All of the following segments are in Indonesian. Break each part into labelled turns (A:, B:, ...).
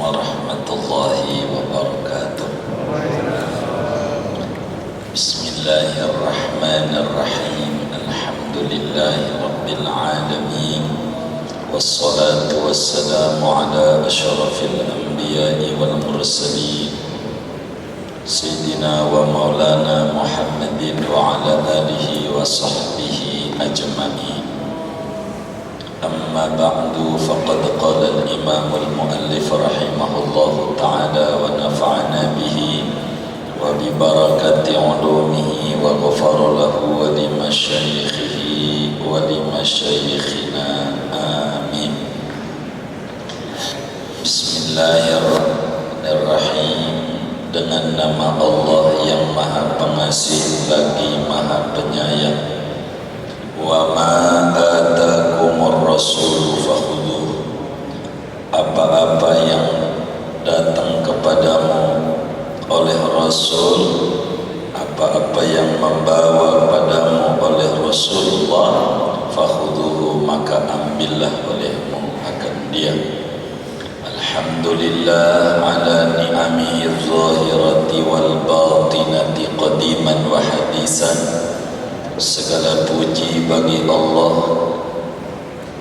A: warahmatullahi wabarakatuh. Bismillahirrahmanirrahim. Alhamdulillahi rabbil alamin. Wassalatu wassalamu ala asyrafil anbiya'i wal mursalin Sayyidina wa maulana Muhammadin wa ala alihi wa sahbihi ajma'in. Amma ba'du, faqad qala al-imam al-muallif rahimahullahu ta'ala wa nafa'ana bihi wa bi barakati ulumihi wa ghafara lahu wa li masyayikhihi wa li masyayikhina amin. Bismillahirrahmanirrahim. Dengan nama Allah yang Maha Pengasih lagi Maha Penyayang. Wa ma atakumur rasul fakhudhuh. Apa-apa yang datang kepadamu oleh Rasul, apa-apa yang membawa padamu oleh Rasulullah, fakhudhuhu, maka ambillah olehmu akan dia. Alhamdulillah ala ni'amihi zahirati wal batinati qadiman wa hadisan. Segala puji bagi Allah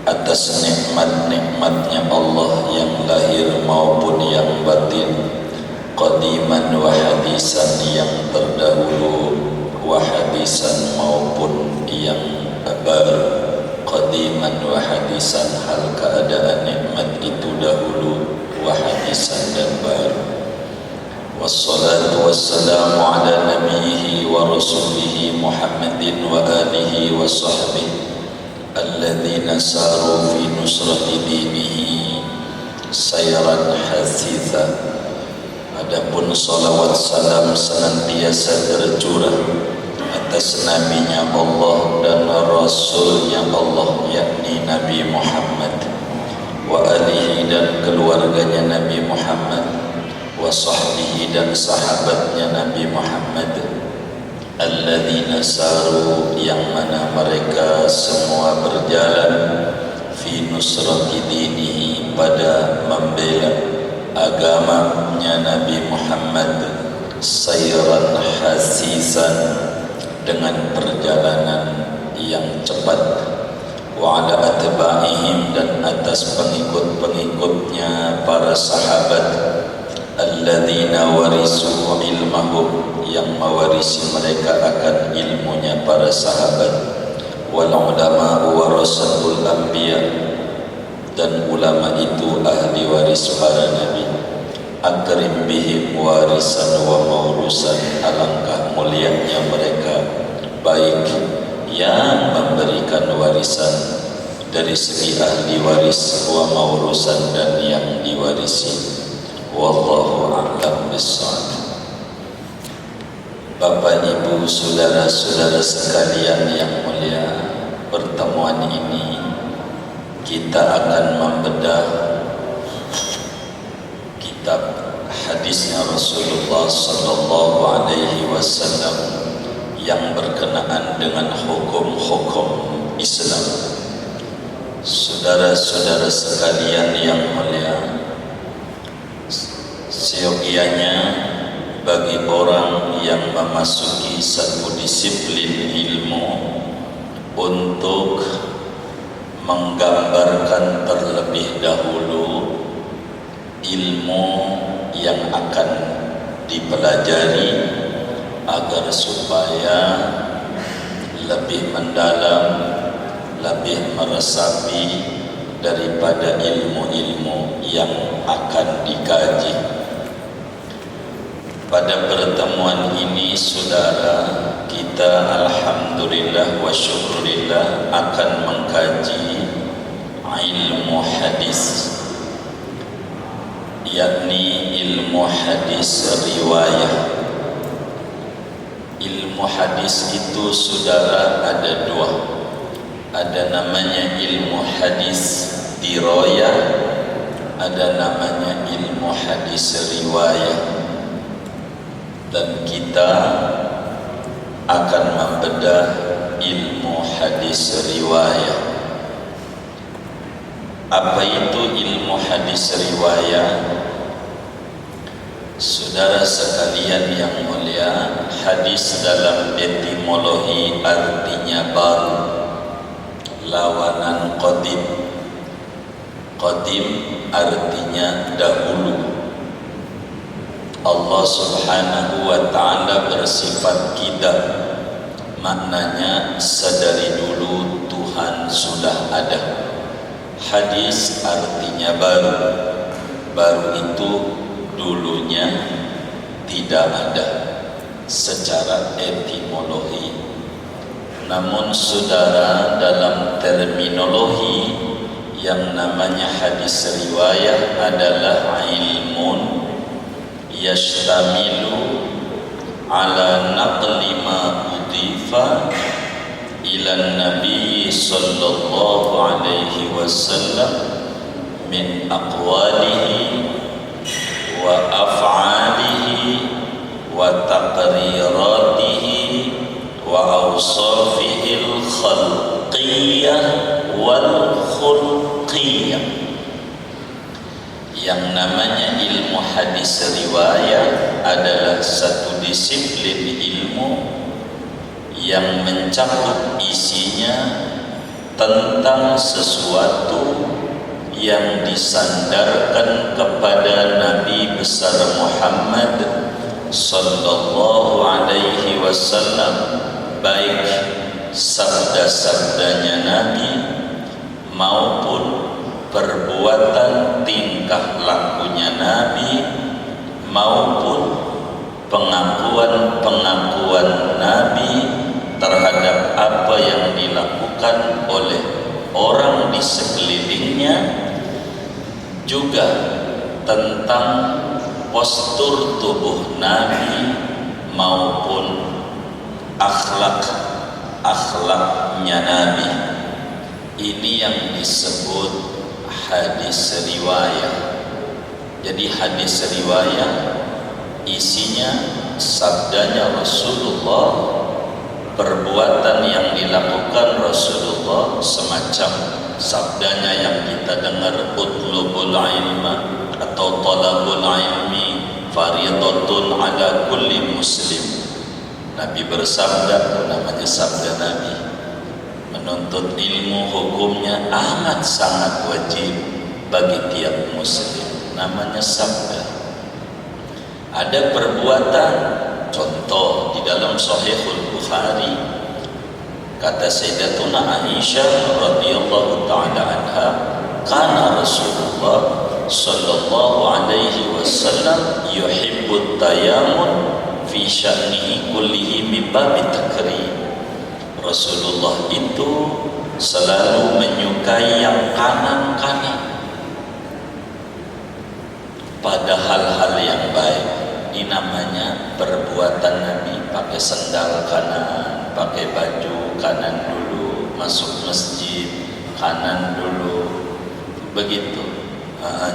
A: atas nikmat-nikmatnya Allah yang lahir maupun yang batin, qadiman wa hadisan, yang terdahulu, wa hadisan maupun yang baru. Qadiman wa hadisan, hal keadaan nikmat itu dahulu, wa hadisan dan baru. Wassalatu wassalamu ala nabiyhi wa rasulihi Muhammadin wa alihi wa sahbihi alladhina saru fi nusrati dinihi sayran hasitha. Adapun salawat salam senantiasa tercurah atas nabinya Allah dan rasulnya Allah, yakni Nabi Muhammad, wa alihi, dan keluarganya Nabi Muhammad, wa sahbihi, dan sahabatnya Nabi Muhammad, alladzina saru, yang mana mereka semua berjalan, fi nusrati dinihi, pada membela agamanya Nabi Muhammad, sayran hasisan, dengan perjalanan yang cepat, wa ala atba'ihim, dan atas pengikut-pengikutnya para sahabat, alladzina warisu ilmahum, yang mewarisi mereka akan ilmunya para sahabat, wal ulama warasatul anbiya, dan ulama itu ahli waris para nabi. Akrim bihim warisan wa maurusan, alangkah mulianya mereka, baik yang memberikan warisan dari segi ahli waris, wa maurusan, dan yang diwarisi. Wallahu a'lam bishawab. Bapak, Ibu, saudara-saudara sekalian yang mulia, pertemuan ini kita akan membedah kitab hadisnya Rasulullah sallallahu alaihi wasallam yang berkenaan dengan hukum-hukum Islam. Saudara-saudara sekalian yang mulia, seyogianya bagi orang yang memasuki satu disiplin ilmu untuk menggambarkan terlebih dahulu ilmu yang akan dipelajari agar supaya lebih mendalam, lebih meresapi daripada ilmu-ilmu yang akan dikaji. Pada pertemuan ini, saudara, kita alhamdulillah wa syukurillah akan mengkaji ilmu hadis, yakni ilmu hadis riwayah. Ilmu hadis itu, saudara, ada dua. Ada namanya ilmu hadis dirayah, ada namanya ilmu hadis riwayah. Dan kita akan membedah ilmu hadis riwayah. Apa itu ilmu hadis riwayah? Saudara sekalian yang mulia, hadis dalam etimologi artinya baru, lawanan qadim. Qadim artinya dahulu. Allah Subhanahu wa ta'ala bersifat qidam, maknanya sedari dulu Tuhan sudah ada. Hadis artinya baru. Baru itu dulunya tidak ada secara etimologi. Namun saudara, dalam terminologi yang namanya hadis riwayah adalah ilmun yashtamilu ala naqli ma udhifa ila nabi sallallahu alaihi wasallam min aqwalihi wa af'alihi wa taqriratihi wa awsafihil khalqiyyah wal khulqiyyah. Yang namanya ilmu hadis riwayat adalah satu disiplin ilmu yang mencakup isinya tentang sesuatu yang disandarkan kepada Nabi besar Muhammad sallallahu alaihi wasallam, baik sabda-sabdanya Nabi maupun perbuatan tingkah lakunya Nabi maupun pengakuan-pengakuan Nabi terhadap apa yang dilakukan oleh orang di sekelilingnya, juga tentang postur tubuh Nabi maupun akhlaknya Nabi. Ini yang disebut hadis riwayat. Jadi hadis riwayat isinya sabdanya Rasulullah, perbuatan yang dilakukan Rasulullah, semacam sabdanya yang kita dengar, utlubul ilma atau talabul ilmi faridatun ala kulli muslim. Nabi bersabda, itu namanya sabda Nabi. Menuntut ilmu hukumnya amat sangat wajib bagi tiap muslim, namanya sabda. Ada perbuatan, contoh di dalam Sahihul Bukhari, kata Sayyidatuna Aisyah radhiyallahu ta'ala anha, kana Rasulullah sallallahu alaihi wasallam yuhibbut tayamun fi sya'nihi kullihi min babi takrim. Rasulullah itu selalu menyukai yang kanan-kanan pada hal-hal yang baik. Ini namanya perbuatan Nabi. Pakai sendal kanan, pakai baju kanan dulu, masuk masjid kanan dulu, begitu.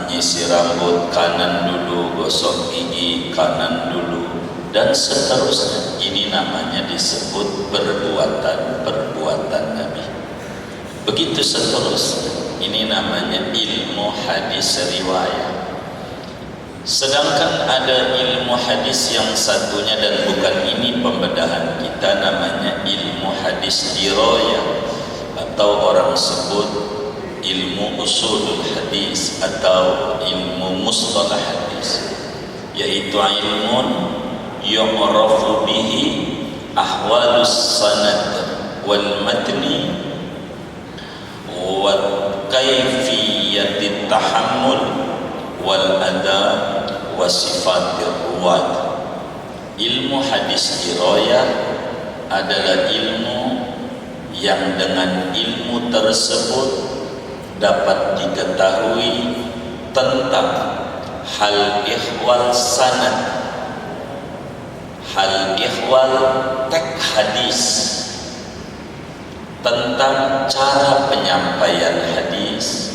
A: Nyisir rambut kanan dulu, gosok gigi kanan dulu, dan seterusnya. Ini namanya disebut perbuatan Nabi. Begitu seterusnya. Ini namanya ilmu hadis riwayat. Sedangkan ada ilmu hadis yang satunya, dan bukan ini pembedahan kita, namanya ilmu hadis dirayah, atau orang sebut ilmu usulul hadis atau ilmu mustalah hadis, yaitu ilmun yu'rafu bihi ahwalus sanad wal matni wa kaifiyatit tahammul wal ada wa sifatir ruwat. Ilmu hadis dirayah adalah ilmu yang dengan ilmu tersebut dapat diketahui tentang hal ihwal sanad, hal ihwal tek hadis, tentang cara penyampaian hadis,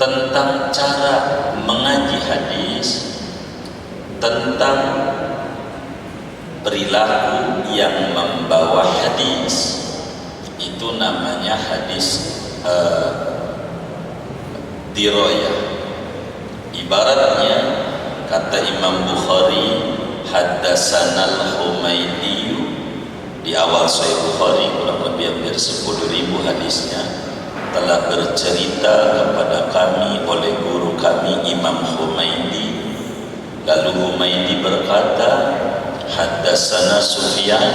A: tentang cara mengaji hadis, tentang perilaku yang membawa hadis. Itu namanya hadis dirayah. Ibaratnya Kata Imam Bukhari, haddatsana al-Humaydi, di awal Sahih Bukhari kurang lebih hampir 10.000 hadisnya, telah bercerita kepada kami oleh guru kami Imam Humaydi. Lalu Humaydi berkata, haddatsana Sufyan,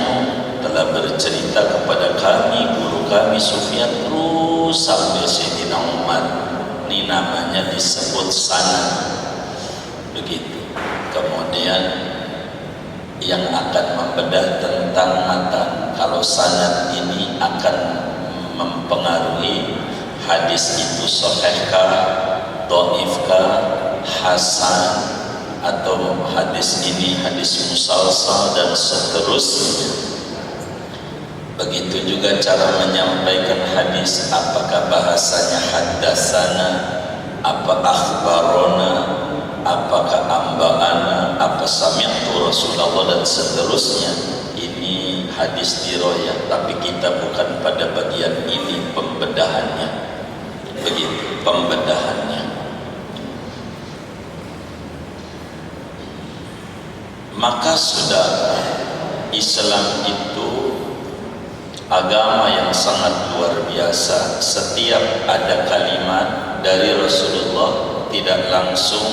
A: telah bercerita kepada kami guru kami Sufyan, terus sampai Sayyidina Umar. Ini namanya disebut sanad. Begitu. Kemudian yang akan membedah tentang matan, kalau sanad ini akan mempengaruhi hadis itu sahihkah, dhaifkah, hasan, atau hadis ini hadis musalsal dan seterusnya. Begitu juga cara menyampaikan hadis, apakah bahasanya haddatsana, apa akhbarona, apakah amba'ana, apa sami'tu Rasulullah dan seterusnya. Ini hadis diroyah, tapi kita bukan pada bagian ini pembedahannya. Begitu pembedahannya. Maka saudara, Islam itu agama yang sangat luar biasa. Setiap ada kalimat dari Rasulullah tidak langsung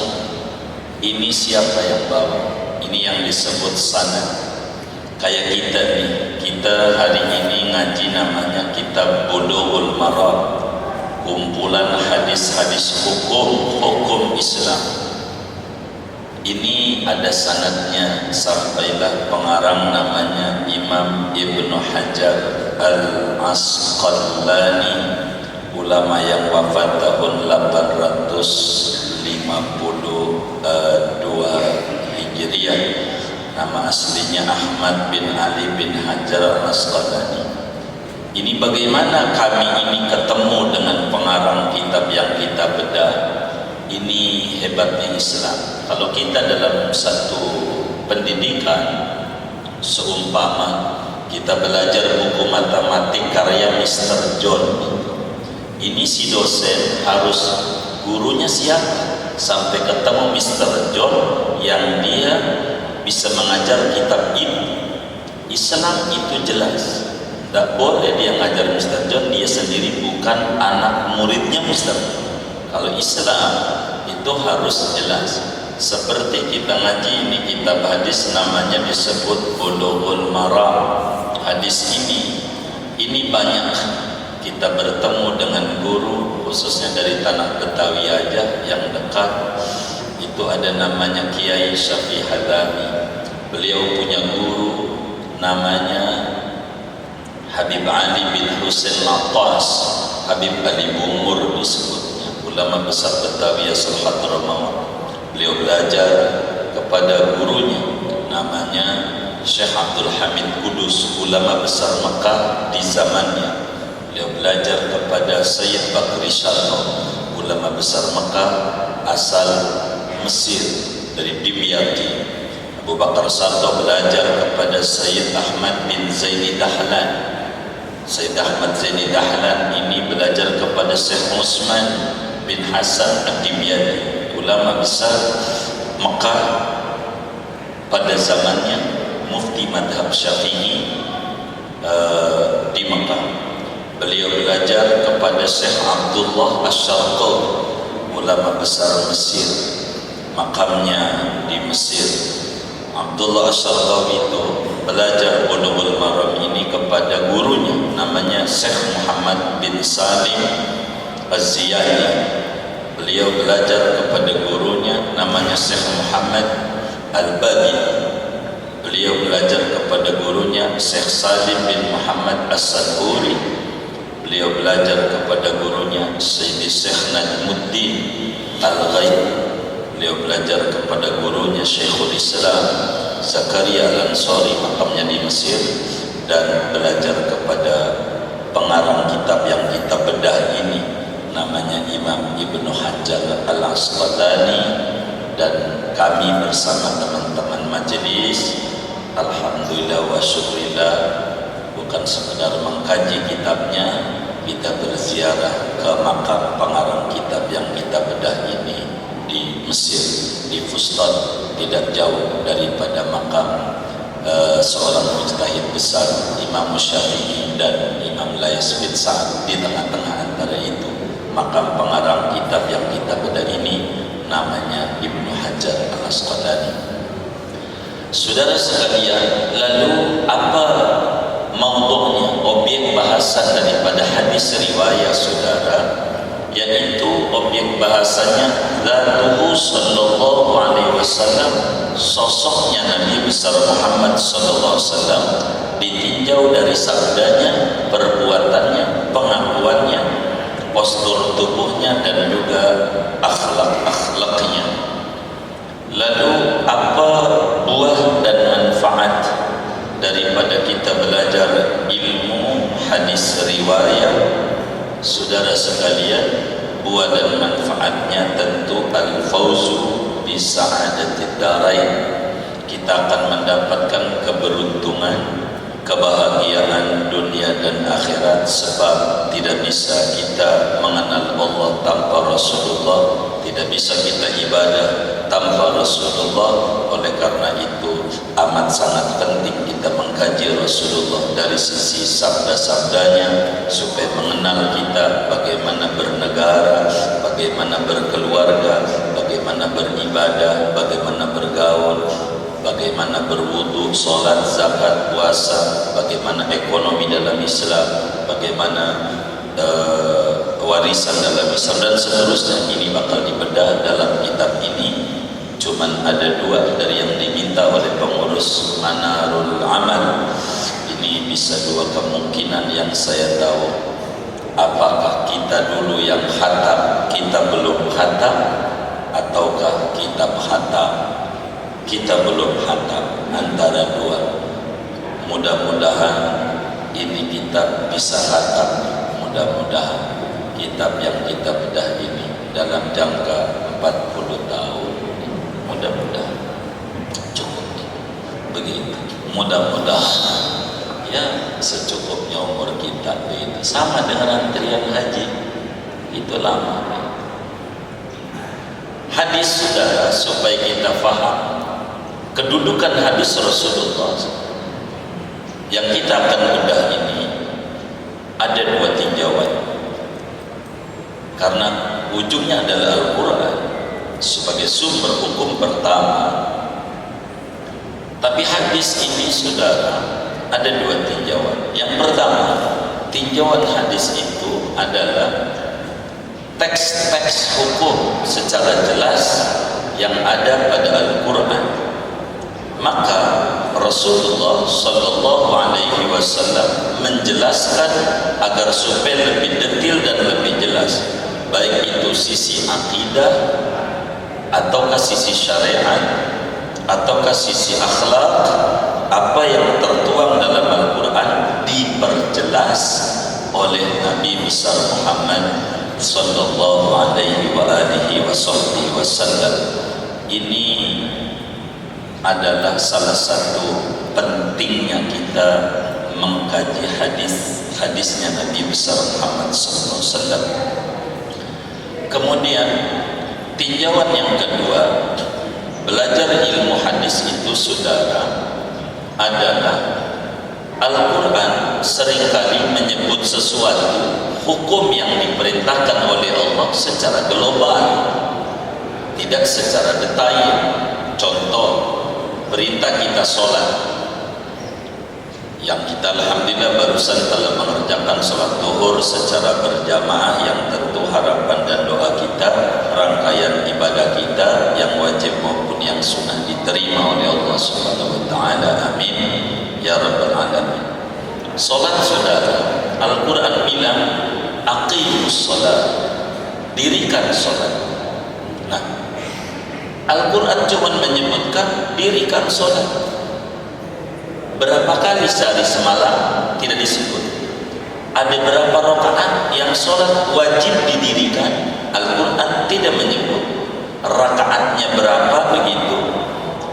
A: ini siapa yang bawa, ini yang disebut sanad. Kayak kita nih, kita hari ini ngaji namanya kitab Bulughul Maram, kumpulan hadis-hadis hukum Islam. Ini ada sanadnya, sampailah pengarang namanya Imam Ibnu Hajar Al-Asqalani, ulama yang wafat tahun 852 Hijriah. Nama aslinya Ahmad bin Ali bin Hajar Al-Asqalani. Ini bagaimana kami ini ketemu dengan pengarang kitab yang kita bedah. Ini hebatnya Islam. Kalau kita dalam satu pendidikan, seumpama kita belajar buku matematik karya Mr. John, ini si dosen harus gurunya siapa sampai ketemu Mr. John yang dia bisa mengajar kitab ini. Islam itu jelas, tidak boleh dia ngajar Mr. John, dia sendiri bukan anak muridnya Mr. John. Kalau Islam itu harus jelas. Seperti kita ngaji ini kitab hadis namanya disebut Bulughul Maram. Hadis ini banyak kita bertemu dengan guru, khususnya dari tanah Betawi aja yang dekat. Itu ada namanya Kiai Syafi'i Hadami. Beliau punya guru namanya Habib Ali bin Husain Al-Attas, Habib Ali Bungur disebutnya, ulama besar Betawi asal Hadramaut. Beliau belajar kepada gurunya namanya Syekh Abdul Hamid Kudus, ulama besar Mekah di zamannya. Beliau belajar kepada Sayyid Bakri Syarno, ulama besar Mekah asal Mesir dari Dimyati. Abu Bakar Sarto belajar kepada Sayyid Ahmad bin Zaini Dahlan. Sayyid Ahmad Zaini Dahlan ini belajar kepada Syekh Usman bin Hasan Ad-Dimyati, ulama besar Mekah pada zamannya, mufti madhab Syafi'i di Mekah. Beliau belajar kepada Syekh Abdullah Asy-Syarqawi, ulama besar Mesir, makamnya di Mesir. Abdullah Asy-Syarqawi itu belajar Bulughul Maram ini kepada gurunya namanya Syekh Muhammad bin Salim Az-Ziyani. Beliau belajar kepada gurunya namanya Syekh Muhammad Al-Badi. Beliau belajar kepada gurunya Syekh Salim bin Muhammad As-Sadhuri. Beliau belajar kepada gurunya Sayyidi Syekh Najmuddin Al-Ghaib. Beliau belajar kepada gurunya Syekhul Islam Zakaria Al-Ansari, makamnya di Mesir, dan belajar kepada pengarang kitab yang kita bedah ini namanya Imam Ibnu Hajar Al-Asqalani. Dan kami bersama teman-teman majelis, alhamdulillah wa syukurillah, bukan sekedar mengkaji kitabnya, kita berziarah ke makam pengarang kitab yang kita bedah ini. di Mesir, di Fustat, tidak jauh daripada makam seorang mujtahid besar, Imam Syafi'i dan Imam Lais bin Sa'ad. Di tengah-tengah antara itu makam pengarang kitab yang kita bedah ini namanya Ibnu Hajar Al-Asqalani. Saudara sekalian, lalu apa maudhu'nya, objek bahasan daripada hadis riwayat saudara? Yaitu objek bahasanya Zatuhu sallallahu alaihi wasallam, sosoknya Nabi besar Muhammad sallallahu alaihi wasallam, ditinjau dari sabdanya, perbuatannya, pengakuannya, postur tubuhnya, dan juga akhlak-akhlaknya. Lalu apa buah dan manfaat daripada kita belajar ilmu hadis riwayat? Saudara sekalian, buah dan manfaatnya tentu al-fauzu bi sa'adatid darain. Kita akan mendapatkan keberuntungan, kebahagiaan dunia dan akhirat, sebab tidak bisa kita mengenal Allah tanpa Rasulullah, tidak bisa kita ibadah tanpa Rasulullah. Oleh karena itu amat sangat penting kita mengkaji Rasulullah dari sisi sabda-sabdanya, supaya mengenal kita bagaimana bernegara, bagaimana berkeluarga, bagaimana beribadah, bagaimana bergaul, bagaimana berwudu, sholat, zakat, puasa, bagaimana ekonomi dalam Islam, bagaimana warisan dalam Islam, dan seterusnya. Ini bakal dibedah dalam kitab ini. Cuman ada dua dari yang diminta oleh pengurus Manarul Amal. Ini bisa dua kemungkinan yang saya tahu. Apakah kita dulu yang khatam, kita belum khatam, ataukah kita khatam, kita belum khatam, antara dua. Mudah-mudahan ini kitab bisa khatam. Mudah-mudahan kitab yang kita bedah ini dalam jangka 40 tahun, mudah-mudahan cukup. Begitu, mudah-mudahan ya secukupnya umur kita. Begitu, sama dengan antrian haji, itu lama. Hadis saudara, supaya kita faham kedudukan hadis Rasulullah yang kita akan bedah ini, ada dua tinjauan. Karena ujungnya adalah Al-Quran sebagai sumber hukum pertama, tapi hadis ini saudara ada dua tinjauan. Yang pertama, tinjauan hadis itu adalah teks-teks hukum secara jelas yang ada pada Al-Quran. Maka Rasulullah sallallahu alaihi wasallam menjelaskan agar supaya lebih detail dan lebih jelas, baik itu sisi akidah, ataukah sisi syariat, ataukah sisi akhlak. Apa yang tertuang dalam Al-Quran diperjelas oleh Nabi besar Muhammad sallallahu alaihi wa alihi wasallam. Ini adalah salah satu pentingnya kita mengkaji hadisnya Nabi besar Muhammad sallallahu alaihi wasallam. Kemudian tinjauan yang kedua, belajar ilmu hadis itu saudara adalah Al-Quran seringkali menyebut sesuatu hukum yang diperintahkan oleh Allah secara global, tidak secara detail. Contoh, perintah kita sholat, yang kita alhamdulillah barusan telah mengerjakan sholat zuhur secara berjamaah, yang tentu harapan dan doa kita rangkaian ibadah kita yang wajib maupun yang sunnah diterima oleh Allah Subhanahu wa taala. Amin ya rabbal alamin. Sholat saudara, Al-Quran bilang aqimus sholat, dirikan sholat. Nah, Al-Quran cuma menyebutkan dirikan sholat. Berapa kali sehari semalam tidak disebut. Ada berapa rakaat yang sholat wajib didirikan, Al-Quran tidak menyebut. Rakaatnya berapa, begitu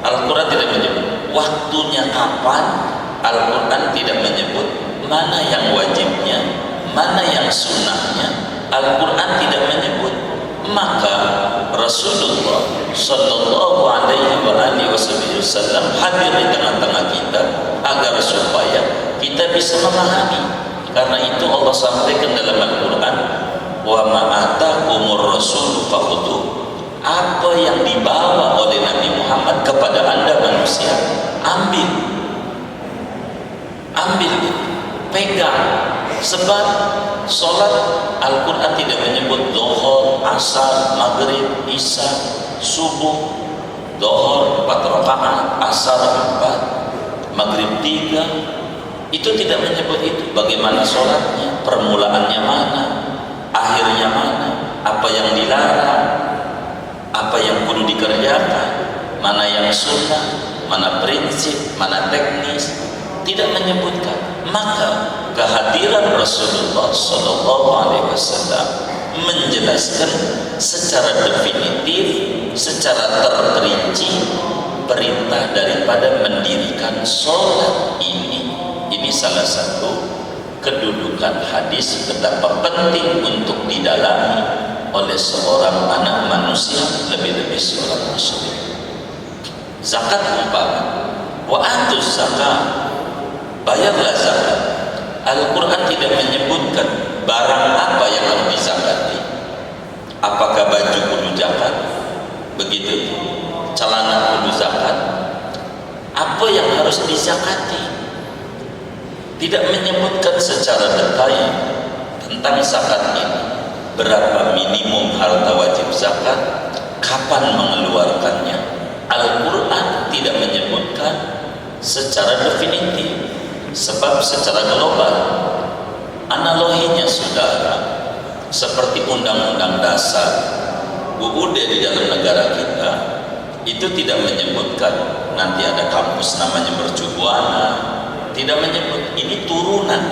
A: Al-Quran tidak menyebut. Waktunya kapan, Al-Quran tidak menyebut. Mana yang wajibnya, mana yang sunnahnya, Al-Quran tidak menyebut. Maka Rasulullah Sallallahu Alaihi Wasallam hadir di tengah-tengah kita agar supaya kita bisa memahami. Karena itu Allah sampaikan dalam Al-Quran, wa ma'atakumur rasul fakhudhu. Apa yang dibawa oleh Nabi Muhammad kepada anda manusia, ambil, pegang. Sebab solat Al-Quran tidak menyebut Dhuhr, Asar, Maghrib, Isya, Subuh. Dhuhr 4 rakaat, Asar 4, Maghrib 3. Itu tidak menyebut itu. Bagaimana solatnya, permulaannya mana, akhirnya mana, apa yang dilarang, apa yang perlu dikerjakan, mana yang sunnah, mana prinsip, mana teknis, tidak menyebutkan. Maka kehadiran Rasulullah Sallallahu Alaihi Wasallam menjelaskan secara definitif, secara terperinci perintah daripada mendirikan sholat ini. Ini salah satu kedudukan hadis betapa penting untuk didalami oleh seorang anak manusia, lebih-lebih seorang muslim. Zakat umpama, wa atuz zakat, bayarlah zakat. Al-Quran tidak menyebutkan barang apa yang harus dizakati. Apakah baju kudu zakat? Begitu. Celana kudu zakat. Apa yang harus dizakati? Tidak menyebutkan secara detail tentang zakat ini. Berapa minimum harta wajib zakat, kapan mengeluarkannya. Al-Quran tidak menyebutkan secara definitif. Sebab secara global, analoginya saudara, seperti undang-undang dasar UUD di dalam negara kita, itu tidak menyebutkan nanti ada kampus namanya mercubuana, tidak menyebut. Ini turunan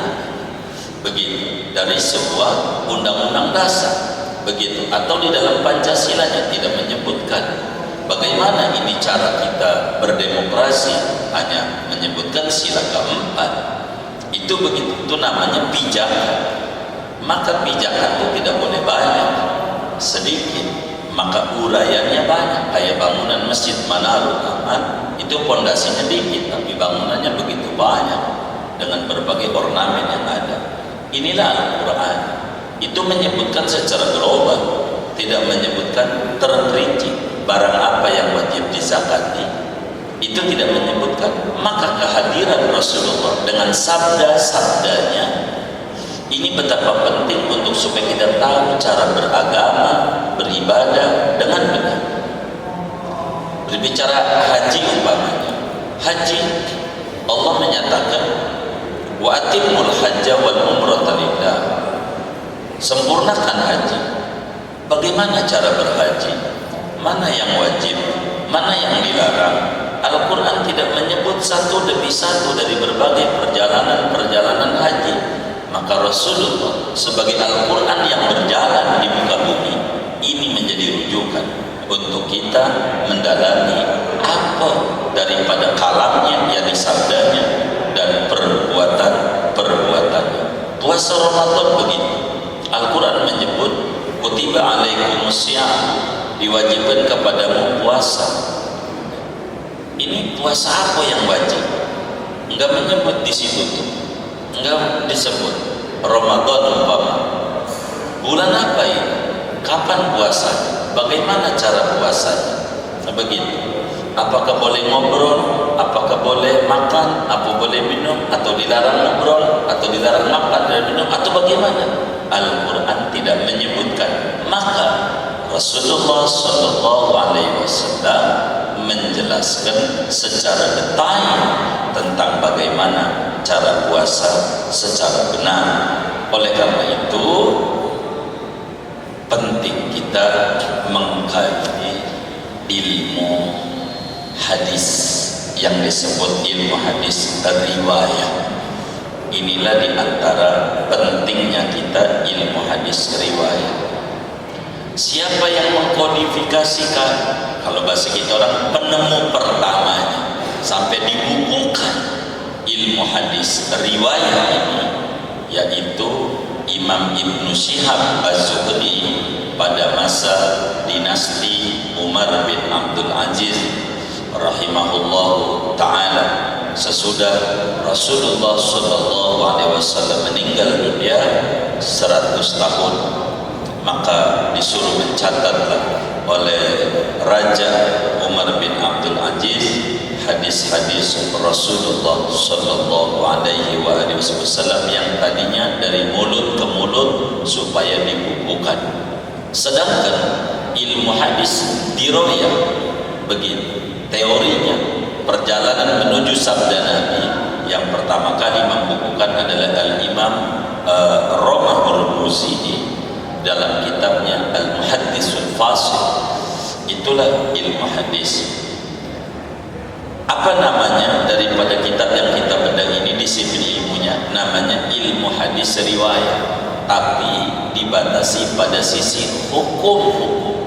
A: begitu dari sebuah undang-undang dasar begitu. Atau di dalam Pancasilanya tidak menyebutkan bagaimana ini cara kita berdemokrasi, hanya menyebutkan sila keempat. Itu begitu, itu namanya pijakan. Maka pijakan itu tidak boleh banyak, sedikit. Maka uraiannya banyak. Kayak bangunan masjid Manarul Aman, itu pondasinya dikit tapi bangunannya begitu banyak dengan berbagai ornamen yang ada. Inilah Al-Quran. Itu menyebutkan secara global, tidak menyebutkan terperinci. Barang apa yang wajib dizakati, itu tidak menyebutkan. Maka kehadiran Rasulullah dengan sabda-sabdanya ini betapa penting untuk supaya kita tahu cara beragama, beribadah dengan benar. Berbicara haji umpamanya, haji Allah menyatakan wa atimul hajja wal umrata lillah. Sempurnakan haji. Bagaimana cara berhaji? Mana yang wajib, mana yang dilarang. Al-Quran tidak menyebut satu demi satu dari berbagai perjalanan haji. Maka Rasulullah sebagai Al-Quran yang berjalan di muka bumi ini menjadi rujukan untuk kita mendalami apa daripada kalamnya, yakni sabdanya dan perbuatannya. Puasa Ramadan begitu. Al-Quran menyebut kutiba alaikumusiyam, diwajibkan kepadamu puasa. Ini puasa apa yang wajib? Enggak menyebut di situ tuh. Enggak disebut. Ramadan umpama. Bulan apa ini? Kapan puasa? Bagaimana cara puasanya? Nah, begitu. Apakah boleh ngobrol? Apakah boleh makan? Apa boleh minum? Atau dilarang ngobrol? Atau dilarang makan dan minum? Atau bagaimana? Al-Quran tidak menyebutkan. Maka Rasulullah Sallallahu Alaihi Wasallam menjelaskan secara detail tentang bagaimana cara puasa secara benar. Oleh karena itu penting kita mengkaji ilmu hadis yang disebut ilmu hadis riwayat. Inilah diantara pentingnya kita ilmu hadis riwayat. Siapa yang mengkodifikasikan, kalau bahasa kita orang penemu pertamanya sampai dibukukan ilmu hadis riwayat ini, yaitu Imam Ibnu Syihab Az-Zuhri pada masa dinasti Umar bin Abdul Aziz rahimahullahu taala, sesudah Rasulullah sallallahu alaihi wasallam meninggal dunia 100 tahun, maka disuruh mencatatlah oleh Raja Umar bin Abdul Aziz hadis-hadis Rasulullah sallallahu alaihi wasallam yang tadinya dari mulut ke mulut supaya dibukukan. Sedangkan ilmu hadis diroyah begini teorinya, perjalanan menuju sabda Nabi yang pertama kali membukukan adalah Al-Imam Romah Hurmuzi dalam kitabnya Al-Muhaddisul Fasil. Itulah ilmu hadis. Apa namanya daripada kitab yang kita bedah ini, disiplin ilmunya namanya ilmu hadis riwayat, tapi dibatasi pada sisi hukum-hukum.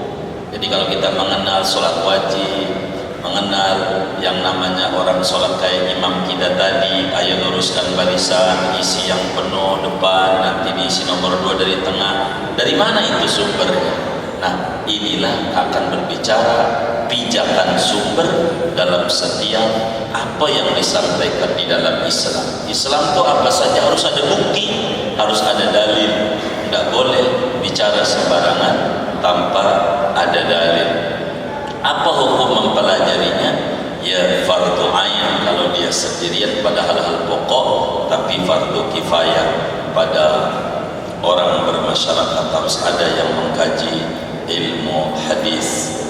A: Jadi kalau kita mengenal sholat wajib, mengenal yang namanya orang sholat kayak imam kita tadi, ayo luruskan barisan, isi yang penuh depan, nanti diisi nomor 2 dari tengah. Dari mana itu sumbernya? Nah, inilah akan berbicara pijakan sumber dalam setiap apa yang disampaikan di dalam Islam. Islam itu apa saja harus ada bukti, harus ada dalil. Tidak boleh bicara sembarangan tanpa ada dalil. Apa hukum mempelajarinya? Ya fardu ain kalau dia sendirian pada hal-hal pokok, tapi fardu kifayah pada orang bermasyarakat harus ada yang mengkaji ilmu hadis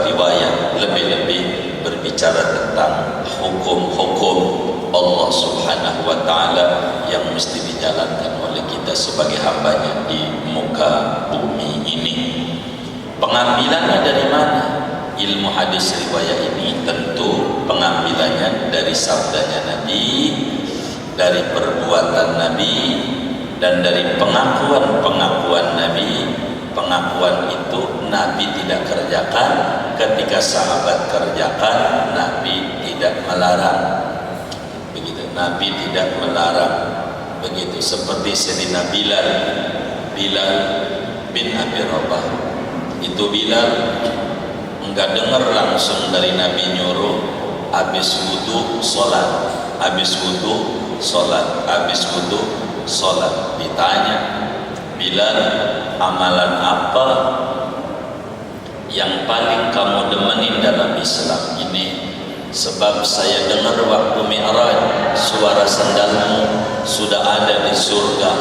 A: riwayat, lebih-lebih berbicara tentang hukum-hukum Allah Subhanahu wa taala yang mesti dijalankan oleh kita sebagai hambanya di muka bumi ini. Pengambilannya dari mana? Ilmu hadis riwayat ini tentu pengambilannya dari sabdanya Nabi, dari perbuatan Nabi, dan dari pengakuan-pengakuan Nabi. Pengakuan itu Nabi tidak kerjakan, ketika sahabat kerjakan Nabi tidak melarang. Begitu, Nabi tidak melarang. Begitu seperti Sayyidina Bilal bin Abi Rabah. Itu Bilal enggak dengar langsung dari Nabi nyuruh habis wudu sholat, habis wudu sholat, habis wudu sholat. Ditanya, Bilal, amalan apa yang paling kamu demenin dalam Islam ini? Sebab saya dengar waktu Mi'raj suara sandalmu sudah ada di surga.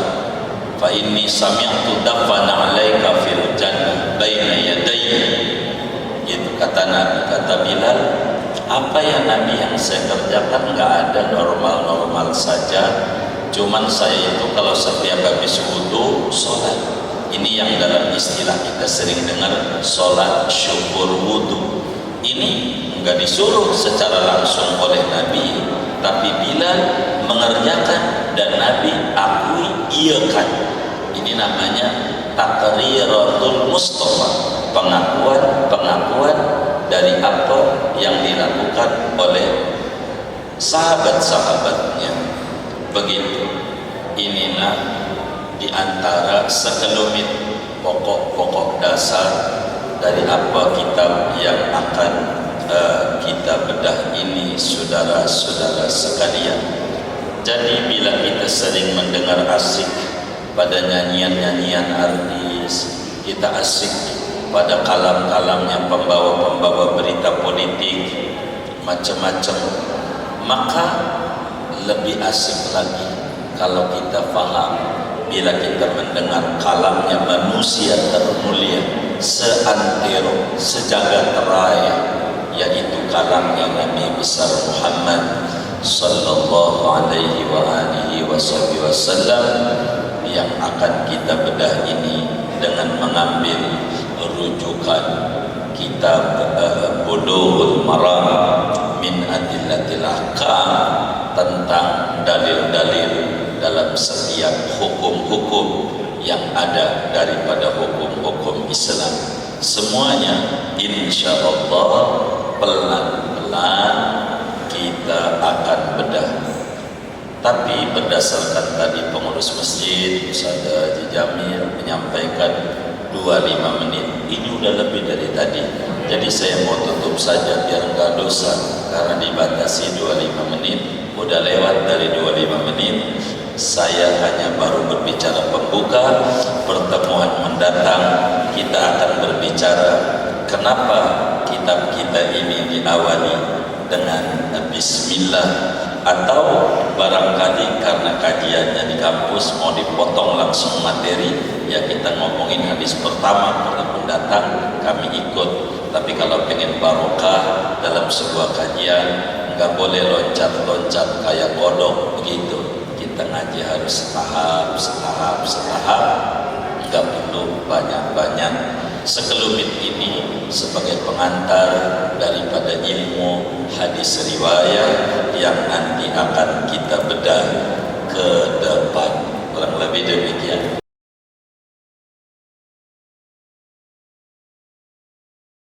A: Fa inni sami'tu dafana 'alaika fil jannah baina yadayya. Itu kata Nabi, kata Bilal, apa ya Nabi yang saya kerjakan? Enggak ada, normal-normal saja. Cuman saya itu kalau setiap habis wudu sholat, ini yang dalam istilah kita sering dengar sholat syukur wudu. Ini enggak disuruh secara langsung oleh Nabi, tapi Bilal mengerjakan dan Nabi akui iakan. Ini namanya takriratul Mustafa, pengakuan dari apa yang dilakukan oleh sahabat-sahabatnya. Begitu. Inilah diantara sekelumit pokok-pokok dasar dari apa kitab yang akan kita bedah ini, saudara-saudara sekalian. Jadi bila kita sering mendengar asik pada nyanyian-nyanyian artis, kita asik pada kalam-kalamnya pembawa-pembawa berita politik macam-macam, maka lebih asik lagi kalau kita faham bila kita mendengar kalamnya manusia termulia seantero sejagat raya, yaitu kalamnya Nabi besar Muhammad sallallahu alaihi wa alihi wasallam, yang akan kita bedah ini dengan mengambil rujukan kitab Bulughul Maram min Adillatil Ahkam, tentang dalil-dalil dalam setiap hukum-hukum yang ada daripada hukum-hukum Islam. Semuanya insya Allah pelan-pelan kita akan bedah. Tapi berdasarkan tadi pengurus masjid Ustaz Haji Jamil menyampaikan 25 menit. Ini udah lebih dari tadi. Jadi saya mau tutup saja biar enggak dosa, karena dibatasi 25 menit. Udah lewat dari 25 menit. Saya hanya baru berbicara pembuka. Pertemuan mendatang kita akan berbicara kenapa kitab kita ini diawali dengan bismillah, atau barangkali karena kajiannya di kampus mau dipotong langsung materi, ya kita ngomongin hadis pertama, pertemuan datang kami ikut. Tapi kalau pengen barokah dalam sebuah kajian, nggak boleh loncat-loncat kayak kodok begitu. Kita ngaji harus setahap, nggak perlu banyak-banyak. Sekelumit ini sebagai pengantar daripada ilmu hadis riwayat yang nanti akan kita bedah ke depan. Kurang lebih demikian.